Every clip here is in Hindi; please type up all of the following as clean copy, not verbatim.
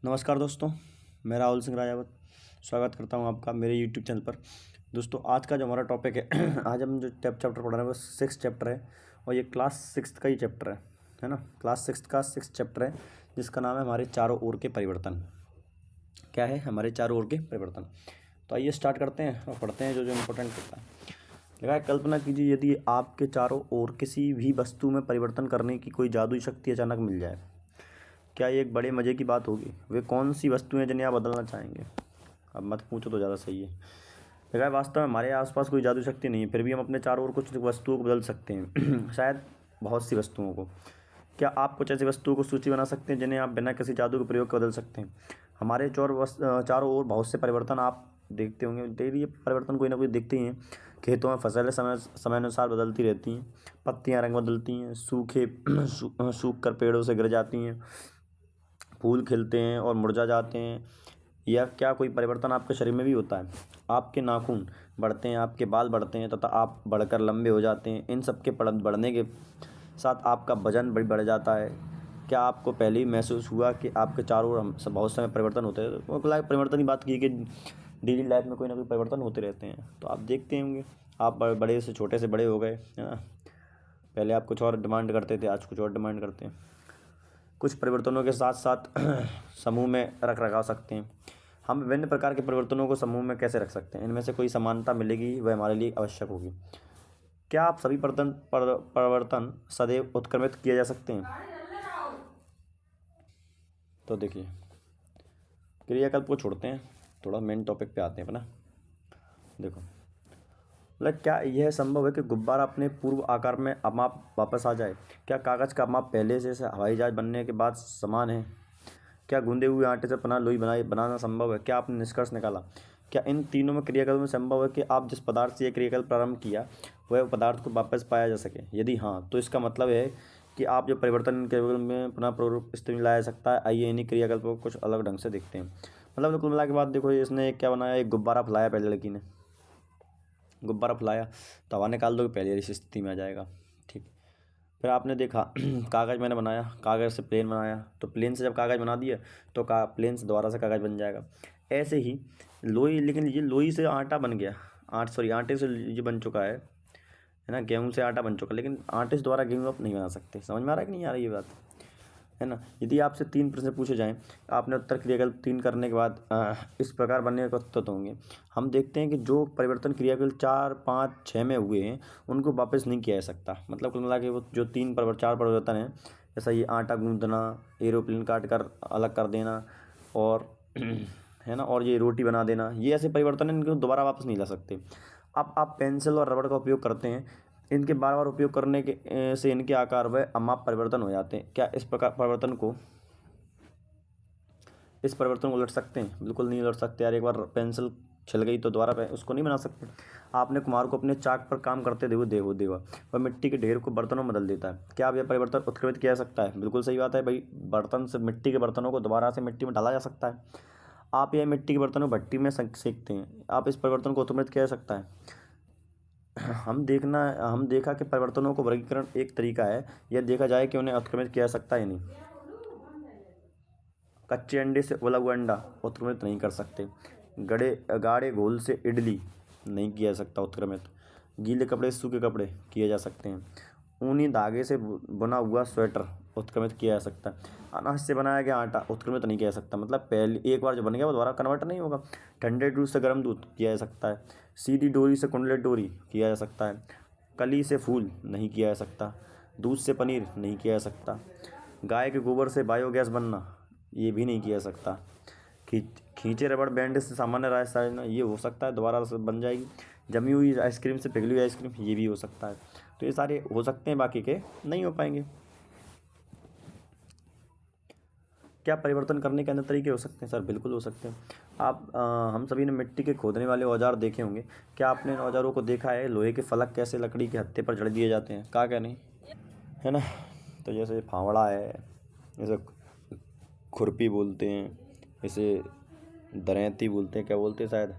नमस्कार दोस्तों, मैं राहुल सिंह राजावत स्वागत करता हूं आपका मेरे यूट्यूब चैनल पर। दोस्तों, आज का जो हमारा टॉपिक है आज हम जो चैप्टर पढ़ रहे हैं वो 6 चैप्टर है और ये क्लास 6 का ही चैप्टर है ना। क्लास 6 का 6 चैप्टर है जिसका नाम है हमारे चारों ओर के परिवर्तन। क्या है? हमारे चारों ओर के परिवर्तन। तो आइए स्टार्ट करते हैं और पढ़ते हैं जो जो इम्पोर्टेंट होता है। लगा है, कल्पना कीजिए यदि आपके चारों ओर किसी भी वस्तु में परिवर्तन करने की कोई जादुई शक्ति अचानक मिल जाए, क्या ये एक बड़े मज़े की बात होगी? वे कौन सी वस्तुएं जिन्हें आप बदलना चाहेंगे? अब मत पूछो तो ज़्यादा सही है। देखा है, वास्तव में हमारे आसपास कोई जादू शक्ति नहीं है, फिर भी हम अपने चारों ओर कुछ वस्तुओं को बदल सकते हैं शायद बहुत सी वस्तुओं को। क्या आप कुछ ऐसी वस्तुओं को सूची बना सकते हैं जिन्हें आप बिना किसी जादू के प्रयोग के बदल सकते हैं? हमारे चारों ओर बहुत से परिवर्तन आप देखते होंगे, डेली ये परिवर्तन कोई ना कोई दिखते ही हैं। खेतों में फसलें समय अनुसार बदलती रहती हैं, पत्तियाँ रंग बदलती हैं, सूख कर पेड़ों से गिर जाती हैं, फूल खिलते हैं और मुरझा जाते हैं। या क्या कोई परिवर्तन आपके शरीर में भी होता है? आपके नाखून बढ़ते हैं, आपके बाल बढ़ते हैं तथा आप बढ़कर लंबे हो जाते हैं। इन सब के बढ़ने के साथ आपका वजन बढ़ जाता है। क्या आपको पहले ही महसूस हुआ कि आपके चारों ओर बहुत समय परिवर्तन होते हैं? तो परिवर्तन की बात की कि डेली लाइफ में कोई ना कोई परिवर्तन होते रहते हैं। तो आप देखते होंगे, आप बड़े से छोटे से बड़े हो गए, है ना। पहले आप कुछ और डिमांड करते थे, आज कुछ और डिमांड करते हैं। कुछ परिवर्तनों के साथ साथ समूह में रख सकते हैं। हम विभिन्न प्रकार के परिवर्तनों को समूह में कैसे रख सकते हैं? इनमें से कोई समानता मिलेगी, वह हमारे लिए आवश्यक होगी। क्या आप सभी परिवर्तन सदैव उत्क्रमित किए जा सकते हैं? तो देखिए, क्रियाकल्प को छोड़ते हैं, थोड़ा मेन टॉपिक पे आते हैं अपना। देखो, मतलब क्या यह संभव है कि गुब्बारा अपने पूर्व आकार में अमाप वापस आ जाए? क्या कागज़ का माप पहले से हवाई जहाज बनने के बाद समान है? क्या गूंदे हुए आटे से पुनः लोई बनाना संभव है? क्या आपने निष्कर्ष निकाला? क्या इन तीनों में क्रियाकल्प में संभव है कि आप जिस पदार्थ से यह क्रियाकल्प प्रारंभ किया वह पदार्थ को वापस पाया जा सके? यदि हाँ, तो इसका मतलब है कि आप जो परिवर्तन क्रियाकल्प में पुनः प्ररूप स्थिति में लाया सकता है। आइए इन्हीं क्रियाकल्पों को कुछ अलग ढंग से देखते हैं। मतलब कुल मिला के बाद देखो, इसने क्या बनाया, एक गुब्बारा फैलाया। पहले लड़की ने गुब्बारा फैलाया तो हवा निकाल दो, पहले इस स्थिति में आ जाएगा। ठीक। फिर आपने देखा कागज़ मैंने बनाया, कागज़ से प्लेन बनाया, तो प्लेन से जब कागज़ बना दिया तो प्लेन से दोबारा से कागज़ बन जाएगा। ऐसे ही लोई, लेकिन ये लोई से आटा बन गया, आटे से ये बन चुका है ना। गेहूँ से आटा बन चुका, लेकिन आटे से दोबारा गेहूँ आप नहीं बना सकते। समझ में आ रहा है कि नहीं आ रही ये बात, है ना। यदि आपसे 3 प्रश्न पूछे जाएं, आपने उत्तर क्रियाकल्प 3 करने के बाद इस प्रकार बनने के उत्तर होंगे। हम देखते हैं कि जो परिवर्तन क्रियाकल्प 4, 5, 6 में हुए हैं उनको वापस नहीं किया जा सकता। मतलब कुल मिला के वो जो 4 परिवर्तन हैं, जैसा ये आटा गूंदना, एरोप्लेन काट कर अलग कर देना और है ना, और ये रोटी बना देना, ये ऐसे परिवर्तन हैं इनको दोबारा वापस नहीं ला सकते। अब आप पेंसिल और रबड़ का उपयोग करते हैं, इनके बार बार उपयोग करने के से इनके आकार व अमाप परिवर्तन हो जाते हैं। क्या इस परिवर्तन को उलट सकते हैं? बिल्कुल नहीं उलट सकते यार। एक बार पेंसिल छिल गई तो दोबारा उसको नहीं बना सकते। आपने कुम्हार को अपने चाक पर काम करते देखा वह मिट्टी के ढेर को बर्तनों में बदल देता है। क्या अब यह परिवर्तन उत्क्रमित किया जा सकता है? बिल्कुल सही बात है भाई। बर्तन से मिट्टी के बर्तनों को दोबारा से मिट्टी में डाला जा सकता है। आप यह मिट्टी के बर्तनों को भट्टी में सेकते हैं। आप इस परिवर्तन को उत्क्रमित किया जा सकता है। हम देखा कि परिवर्तनों को वर्गीकरण एक तरीका है, यह देखा जाए कि उन्हें उत्क्रमित किया जा सकता है या नहीं। कच्चे अंडे से उबला हुआ अंडा उत्क्रमित नहीं कर सकते। गाढ़े घोल से इडली नहीं किया जा सकता उत्क्रमित। गीले कपड़े से सूखे कपड़े किए जा सकते हैं। ऊनी धागे से बुना हुआ स्वेटर उत्क्रमित किया जा सकता है। अनाज से बनाया गया आटा उत्क्रमित नहीं किया जा सकता। मतलब पहले एक बार जो बन गया वो दोबारा कन्वर्ट नहीं होगा। ठंडे दूध से गर्म दूध किया जा सकता है। सीधी डोरी से कुंडलेट डोरी किया जा सकता है। कली से फूल नहीं किया जा सकता। दूध से पनीर नहीं किया जा सकता। गाय के गोबर से बायोगैस बनना ये भी नहीं किया जा सकता। खींचे रबड़ बैंड से सामान्य रासायन ये हो सकता है, दोबारा से बन जाएगी। जमी हुई आइसक्रीम से पिघली हुई आइसक्रीम ये भी हो सकता है। तो ये सारे हो सकते हैं, बाकी के नहीं हो पाएंगे। क्या परिवर्तन करने के अन्य तरीके हो सकते हैं? सर बिल्कुल हो सकते हैं। हम सभी ने मिट्टी के खोदने वाले औजार देखे होंगे। क्या आपने इन औजारों को देखा है? लोहे के फलक कैसे लकड़ी के हत्थे पर जड़ दिए जाते हैं, क्या नहीं, है ना। तो जैसे फावड़ा है, जैसे खुरपी बोलते हैं, इसे दरैती बोलते हैं, क्या बोलते हैं शायद,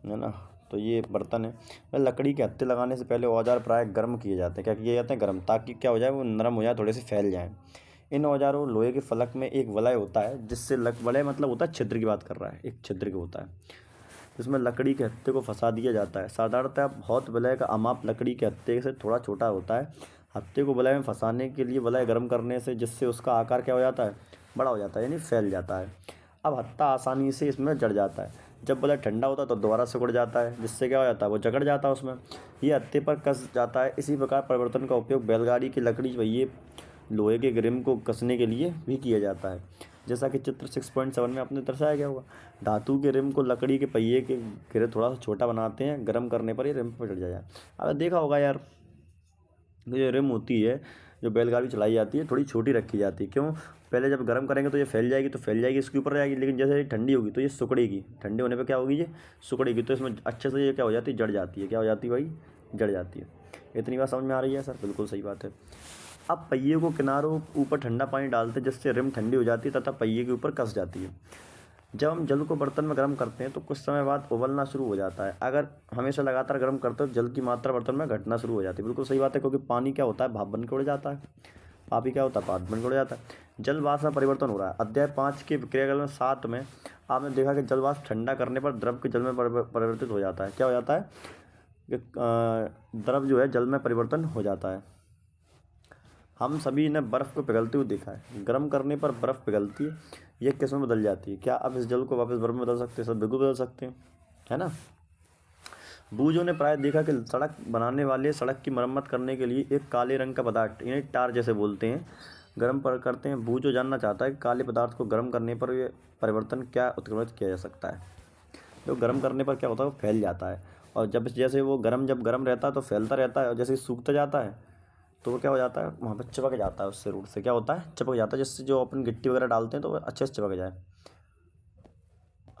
है ना। तो ये बर्तन है। लकड़ी के हत्थे लगाने से पहले औजार प्राय गर्म किए जाते हैं। क्या किए जाते हैं? गर्म, ताकि क्या हो जाए, वो नरम हो जाए, थोड़े से फैल जाएं। इन औजारों लोहे के फलक में एक वलय होता है जिससे वलय मतलब होता है छिद्र की बात कर रहा है, एक छिद्र का होता है जिसमें लकड़ी के हत्थे को फंसा दिया जाता है। साधारणतः बहुत वलय का अमाप लकड़ी के हत्थे से थोड़ा छोटा होता है। हत्थे को वलय में फंसाने के लिए वलय गर्म करने से जिससे उसका आकार क्या हो जाता है, बड़ा हो जाता है, यानी फैल जाता है। अब हत्था आसानी से इसमें जड़ जाता है। जब वलय ठंडा होता है तो दोबारा सिकुड़ जाता है, जिससे क्या हो जाता है, वो जकड़ जाता है उसमें, ये हत्थे पर कस जाता है। इसी प्रकार परिवर्तन का उपयोग बैलगाड़ी की लकड़ी पहिए लोहे के ग्रिम को कसने के लिए भी किया जाता है, जैसा कि चित्र 6.7 में आपने दर्शाया गया होगा। धातु के रिम को लकड़ी के पहिए के घेरे थोड़ा सा छोटा बनाते हैं, गर्म करने पर ये रिम पर चढ़ जाए। आपने देखा होगा यार, जो रिम होती है, जो बैलगाड़ी चलाई जाती है, थोड़ी छोटी रखी जाती है। क्यों? पहले जब गर्म करेंगे तो ये फैल जाएगी, तो फैल जाएगी, इसके ऊपर जाएगी, लेकिन जैसे ये ठंडी होगी तो ये सिकुड़ेगी। ठंडे होने पर क्या होगी, ये सिकुड़ेगी, तो इसमें अच्छे से ये क्या हो जाती है, जड़ जाती है। क्या हो जाती है भाई? जड़ जाती है। इतनी बात समझ में आ रही है सर? बिल्कुल सही बात है। अब पहिए को किनारों ऊपर ठंडा पानी डालते हैं, जिससे रिम ठंडी हो जाती है तथा पहिए के ऊपर कस जाती है। जब हम जल को बर्तन में गर्म करते हैं तो कुछ समय बाद उबलना शुरू हो जाता है। अगर हमेशा लगातार गर्म करते हो तो जल की मात्रा बर्तन में घटना शुरू हो जाती है। बिल्कुल सही बात है, क्योंकि पानी क्या होता है, भाप बन के उड़ जाता है। पापी क्या होता है, भाप बन के उड़ जाता है। जल वाष्प में परिवर्तन हो रहा है। अध्याय 5 के क्रियाकलाप में 7 में आपने देखा कि जल वाष्प ठंडा करने पर द्रव के जल में परिवर्तित हो जाता है। क्या हो जाता है कि द्रव जो है जल में परिवर्तन हो जाता है। हम सभी ने बर्फ़ को पिघलते हुए देखा है। गर्म करने पर बर्फ़ पिघलती है, यह किस में बदल जाती है। क्या अब इस जल को वापस बर्फ़ में बदल सकते हैं? सब बिल्कुल बदल सकते हैं, है ना। बूझों ने प्राय देखा कि सड़क बनाने वाले सड़क की मरम्मत करने के लिए एक काले रंग का पदार्थ, यानी टार जैसे बोलते हैं, गर्म पर करते हैं। बूझो जानना चाहता है कि काले पदार्थ को गर्म करने पर यह परिवर्तन क्या उत्क्रमित किया जा सकता है। जो गर्म करने पर क्या होता है, वो फैल जाता है, और जैसे वो जब गर्म रहता है तो फैलता रहता है, और जैसे सूखता जाता है तो वो क्या हो जाता है, वहाँ पर चिपक जाता है, उससे रूट से क्या होता है, चिपक जाता है, जिससे जो अपन गिट्टी वगैरह डालते हैं तो वो अच्छे से चिपक जाए।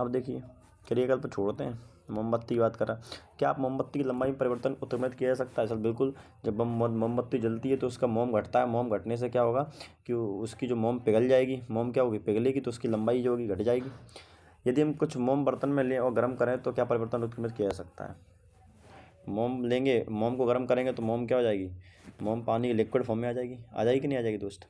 अब देखिए, क्रियाकल्प छोड़ते हैं, मोमबत्ती की बात कर रहा है। क्या आप मोमबत्ती की लंबाई में परिवर्तन उत्क्रमित किया जा सकता है? सर बिल्कुल। जब मोमबत्ती जलती है तो उसका मोम घटता है। मोम घटने से क्या होगा कि उसकी जो मोम पिघल जाएगी, मोम क्या होगी, पिघलेगी, तो उसकी लंबाई जो होगी घट जाएगी। यदि हम कुछ मोम बर्तन में लें और गर्म करें तो क्या परिवर्तन उत्क्रमित किया जा सकता है? मोम लेंगे, मोम को गर्म करेंगे तो मोम क्या हो जाएगी, मोम पानी की लिक्विड फॉर्म में आ जाएगी कि नहीं आ जाएगी दोस्त।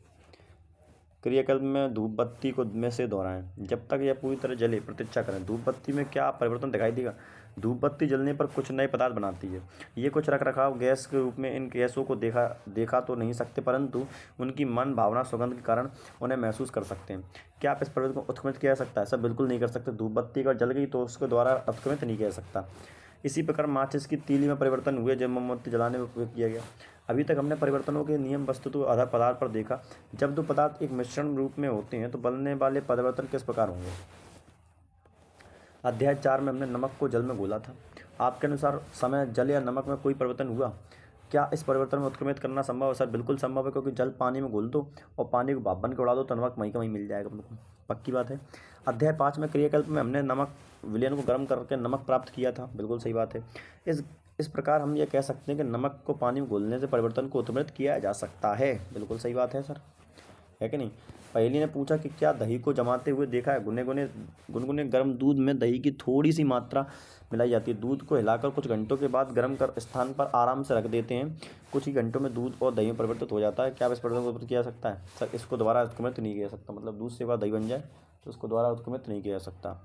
क्रियाकल्प में धूप बत्ती को में से दोहराएं। जब तक यह पूरी तरह जले प्रतीक्षा करें। धूप बत्ती में क्या परिवर्तन दिखाई देगा? धूप बत्ती जलने पर कुछ नए पदार्थ बनाती है। ये कुछ रख रखाव गैस के रूप में इन गैसों को देखा तो नहीं सकते, परंतु उनकी मन भावना सुगंध के कारण उन्हें महसूस कर सकते हैं। क्या आप इस परिवर्तन को उत्क्रमित किया जा सकता है? सब बिल्कुल नहीं कर सकते। धूप बत्ती अगर जल गई तो उसके द्वारा उत्क्रमित नहीं किया जा सकता। इसी प्रकार माचिस की तीली में परिवर्तन हुए जब मोमबत्ती जलाने में उपयोग किया गया। अभी तक हमने परिवर्तनों के नियम वस्तुतः आधार पदार्थ पर देखा। जब दो पदार्थ एक मिश्रण रूप में होते हैं तो बनने वाले परिवर्तन किस प्रकार होंगे? अध्याय 4 में हमने नमक को जल में घोला था। आपके अनुसार समय जल या नमक में कोई परिवर्तन हुआ? क्या इस परिवर्तन में उत्क्रमित करना संभव है? सर बिल्कुल संभव है, क्योंकि जल पानी में घोल दो और पानी को भाप बन के उड़ा दो तो नमक वहीं का वहीं मिल जाएगा, बिल्कुल पक्की बात है। अध्याय 5 में क्रियाकल्प में हमने नमक विलयन को गर्म करके नमक प्राप्त किया था, बिल्कुल सही बात है। इस प्रकार हम ये कह सकते हैं कि नमक को पानी में घोलने से परिवर्तन को उत्क्रमित किया जा सकता है, बिल्कुल सही बात है सर, है कि नहीं। पहेली ने पूछा कि क्या दही को जमाते हुए देखा है? गुनगुने गर्म दूध में दही की थोड़ी सी मात्रा मिलाई जाती है। दूध को हिलाकर कुछ घंटों के बाद गर्म कर स्थान पर आराम से रख देते हैं। कुछ ही घंटों में दूध और दही में परिवर्तित हो जाता है। क्या इस परिवर्तन को उत्क्रमित किया जा सकता है? सर इसको दोबारा उत्क्रमित नहीं किया जा सकता, मतलब दूध से बाद दही बन जाए तो उसको दोबारा उत्क्रमित नहीं किया जा सकता।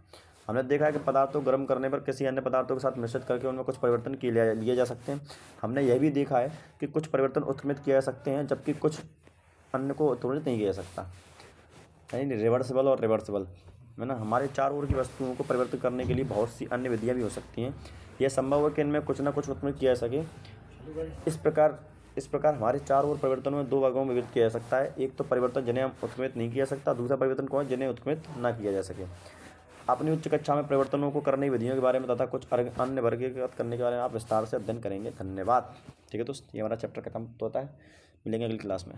हमने देखा है कि पदार्थों को गर्म करने पर किसी अन्य पदार्थों के साथ मिश्रित करके उनमें कुछ परिवर्तन लिए जा सकते हैं। हमने यह भी देखा है कि कुछ परिवर्तन उत्क्रमित किए जा सकते हैं, जबकि कुछ अन्य को उत्क्रमित नहीं किया जा सकता, यानी रिवर्सिबल और रिवर्सिबल, है ना। हमारे चारों ओर की वस्तुओं को परिवर्तित करने के लिए बहुत सी अन्य विधियाँ भी हो सकती हैं। यह संभव है कि इनमें कुछ ना कुछ उत्क्रमित किया जा सके। इस प्रकार हमारे चारों ओर परिवर्तनों में दो वर्गों में विभक्त किया जा सकता है। एक तो परिवर्तन जिन्हें हम उत्क्रमित नहीं किया जा सकता, दूसरा परिवर्तन कौन, जिन्हें उत्क्रमित ना किया जा सके। अपनी उच्च कक्षा में परिवर्तनों को करने की विधियों के बारे में तथा कुछ अन्य वर्गीकृत करने के बारे में आप विस्तार से अध्ययन करेंगे। धन्यवाद। ठीक है दोस्त, ये हमारा चैप्टर खत्म होता है। मिलेंगे अगली क्लास में।